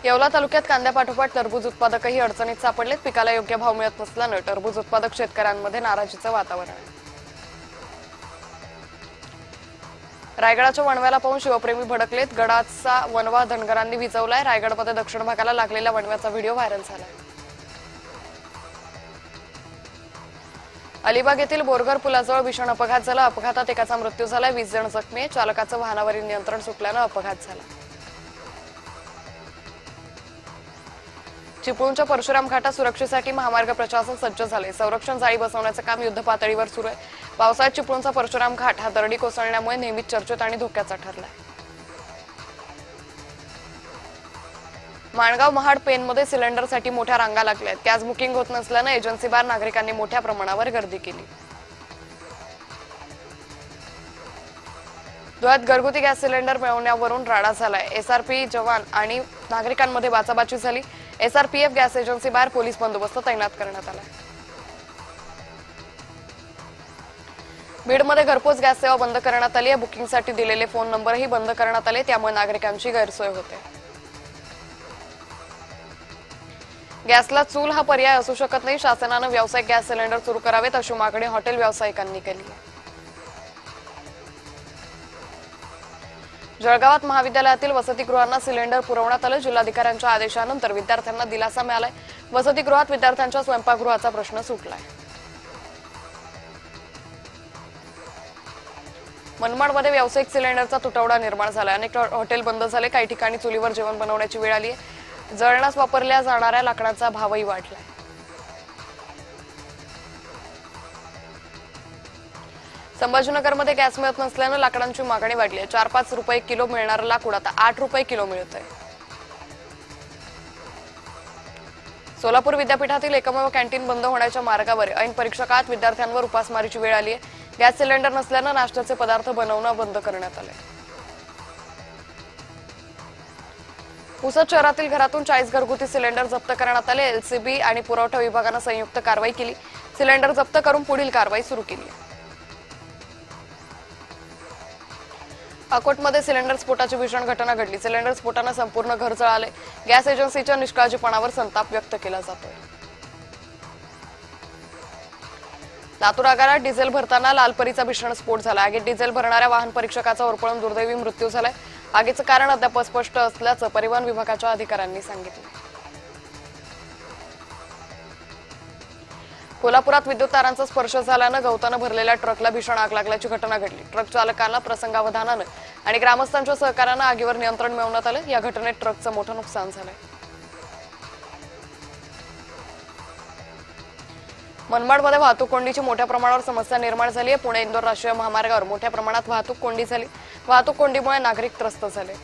येवला तालुक्यात कांद्यापाठोपाठ टरबूज उत्पादकही अडचणीत सापडलेत। पिकाला योग्य भाव मिळत नसल्याने टरबूज उत्पादक शेतकऱ्यांमध्ये नाराजीचं वातावरण आहे। रायगडाच्या वणव्याला पाहून शिवप्रेमी भडकलेत। गडाचा वणवा धनगरांनी विजवलाय। रायगडमध्ये दक्षिण भागाला लागलेल्या वणव्याचा व्हिडिओ व्हायरल झालाय। अलिबाग येथील बोरघर पुलाजवळ भीषण अपघात झाला। अपघातात एकाचा मृत्यू झालाय, 20 जण जखमी आहेत। चालकाचं वाहनावरील नियंत्रण सुटल्याने अपघात झाला। चिपळूणच्या परशुराम घाटात सुरक्षेसाठी महामार्ग प्रशासन सज्ज झाले। संरक्षण जाळी बसवण्याचे काम युद्धपातळीवर सुरू आहे। पावसाळ्यात चिपळूणचा परशुराम घाट हा दरडी कोसळण्यामुळे नेहमीच चर्चेत आणि धोक्याचा ठरलाय। माणगाव महाड पेनमध्ये सिलेंडरसाठी मोठ्या रांगा लागल्यात। गॅस बुकिंग होत नसल्याने एजन्सी बार नागरिकांनी मोठ्या प्रमाणावर गर्दी केली। धुळ्यात घरगुती गॅस सिलेंडर मिळवण्यावरून राडा झालाय। एसआरपी जवान आणि नागरिकांमध्ये बाचाबाची झाली। एसआरपीएफ गॅस एजन्सी बाहेर पोलीस बंदोबस्त तैनात करण्यात आलाय। बीडमध्ये घरपोच गॅस सेवा बंद करण्यात आली आहे। बुकिंगसाठी दिलेले फोन नंबरही बंद करण्यात आले, त्यामुळे नागरिकांची गैरसोय होते। गॅसला चूल हा पर्याय असू शकत नाही। शासनाने व्यावसायिक गॅस सिलेंडर सुरू करावेत अशी मागणी हॉटेल व्यावसायिकांनी केली आहे। जळगावात महाविद्यालयातील वसतिगृहांना सिलेंडर पुरवण्यात आलं। जिल्हाधिकाऱ्यांच्या आदेशानंतर विद्यार्थ्यांना दिलासा मिळालाय। वसतिगृहात विद्यार्थ्यांच्या स्वयंपाकगृहाचा प्रश्न सुटलाय। मनमाडमध्ये व्यावसायिक सिलेंडरचा तुटवडा निर्माण झालाय। अनेक हॉटेल बंद झाले। काही ठिकाणी चुलीवर जेवण बनवण्याची वेळ आली आहे। जळणास वापरल्या जाणाऱ्या लाकडाचा भावही वाढलाय। संभाजीनगरमध्ये गॅस मिळत नसल्याने लाकडांची मागणी वाढली आहे। 4-5 रुपये किलो मिळणारं लाकूड आता 8 रुपये किलो मिळतंय। सोलापूर विद्यापीठातील एकमेव कॅन्टीन बंद होण्याच्या मार्गावर ऐन परीक्षा काळात विद्यार्थ्यांवर उपासमारीची वेळ आली आहे। गॅस सिलेंडर नसल्याने नाश्त्याचे पदार्थ बनवणं बंद करण्यात आले। पुसद शहरातील घरातून 40 घरगुती सिलेंडर जप्त करण्यात आले। एलसीबी आणि पुरवठा विभागाने संयुक्त कारवाई केली। सिलेंडर जप्त करून पुढील कारवाई सुरू केली आहे। अकोटमध्ये सिलेंडर स्फोटाची भीषण घटना घडली। सिलेंडर स्फोटाने संपूर्ण घर जळाले। गॅस एजन्सीच्या निष्काळजीपणावर संताप व्यक्त केला जातोय। लातूर आगारात डिझेल भरताना लालपरीचा भीषण स्फोट झाला। आगीत डिझेल भरणाऱ्या वाहन परीक्षकाचा होरपळून दुर्दैवी मृत्यू झालाय। आगीचं कारण अद्याप स्पष्ट असल्याचं परिवहन विभागाच्या अधिकाऱ्यांनी सांगितलं। कोल्हापुरात विद्युत तारांचा स्पर्श झाल्यानं गवतानं भरलेल्या ट्रकला भीषण आग लागल्याची घटना घडली। ट्रक चालकाला प्रसंगावधानानं आणि ग्रामस्थांच्या सहकार्यानं आगीवर नियंत्रण मिळवण्यात आलं। या घटनेत ट्रकचं मोठं नुकसान झालंय। मनमाडमध्ये वाहतूक कोंडीची मोठ्या प्रमाणावर समस्या निर्माण झाली आहे। पुणे इंदोर राष्ट्रीय महामार्गावर मोठ्या प्रमाणात वाहतूक कोंडी झाली। वाहतूक कोंडीमुळे नागरिक त्रस्त झाले।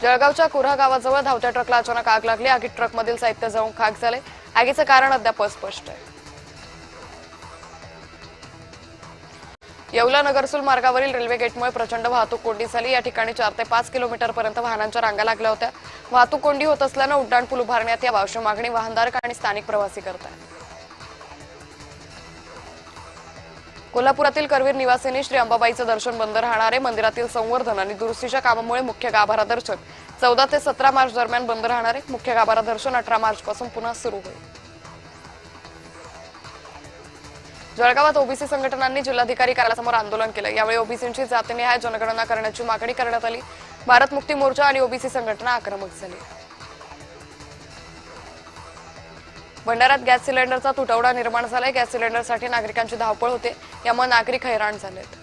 जळगावच्या कुऱ्हा गावाजवळ धावत्या ट्रकला अचानक आग लागली। आगीत ट्रकमधील साहित्य जळून खाक झाले। आगीचं कारण अद्याप अस्पष्ट आहे। येवला नगरसूल मार्गावरील रेल्वे गेटमुळे प्रचंड वाहतूक कोंडी झाली। या ठिकाणी 4 ते 5 किलोमीटरपर्यंत वाहनांच्या रांगा लागल्या होत्या। वाहतूक कोंडी होत असल्यानं उड्डाणपूल उभारण्यात यावा अशी मागणी वाहनधारक आणि स्थानिक प्रवासी करतात। कोल्हापुरातील करवीर निवासिनी श्री अंबाबाईचं दर्शन बंद राहणार आहे। मंदिरातील संवर्धन आणि दुरुस्तीच्या कामामुळे मुख्य गाभारा दर्शन 14 ते 17 मार्च दरम्यान बंद राहणार आहे। मुख्य गाभारा दर्शन 18 मार्च पासून पुन्हा सुरू होईल। जळगावात ओबीसी संघटनांनी जिल्हाधिकारी कार्यालयासमोर आंदोलन केलं। यावेळी ओबीसींची जातीनिहाय जनगणना करण्याची मागणी करण्यात आली। भारत मुक्ती मोर्चा आणि ओबीसी संघटना आक्रमक झाली। भंडाऱ्यात गॅस सिलेंडरचा तुटवडा निर्माण झालाय। गॅस सिलेंडरसाठी नागरिकांची धावपळ होते, यामुळे नागरिक हैराण झालेत।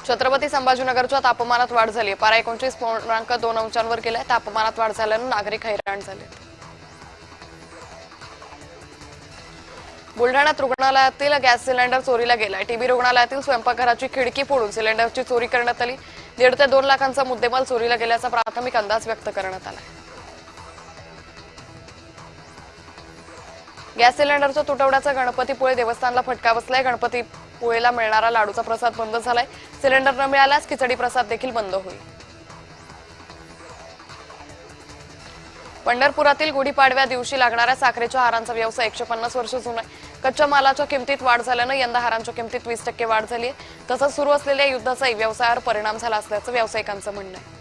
छत्रपती संभाजीनगरच्या तापमानात वाढ झाली। पारा 29.2 अंशांवर गेलाय। तापमानात वाढ झाल्यानं नागरिक हैराण झालेत। बुलढाण्यात रुग्णालयातील गॅस सिलेंडर चोरीला गेलाय। टीबी रुग्णालयातील स्वयंपाकघराची खिडकी फोडून सिलेंडरची चोरी करण्यात आली। 1.5 ते 2 लाखांचा मुद्देमाल चोरीला गेल्याचा प्राथमिक अंदाज व्यक्त करण्यात आला। गॅस सिलेंडरच्या तुटवड्याचा गणपतीपुळे देवस्थानला फटका बसलाय। गणपतीपुळेला मिळणारा लाडूचा प्रसाद बंद झालाय। सिलेंडर न मिळाल्यास खिचडी प्रसाद देखील बंद होईल। पंढरपुरातील गुढीपाडव्या दिवशी लागणाऱ्या साखरेच्या हारांचा व्यवसाय 150 वर्ष जुना आहे। कच्च्या मालाच्या किमतीत वाढ झाल्यानं यंदा हारांच्या किमतीत 20% वाढ झाली आहे. तसंच सुरू असलेल्या युद्धाचाही व्यवसायावर परिणाम झाला असल्याचं व्यावसायिकांचं म्हणणं आहे.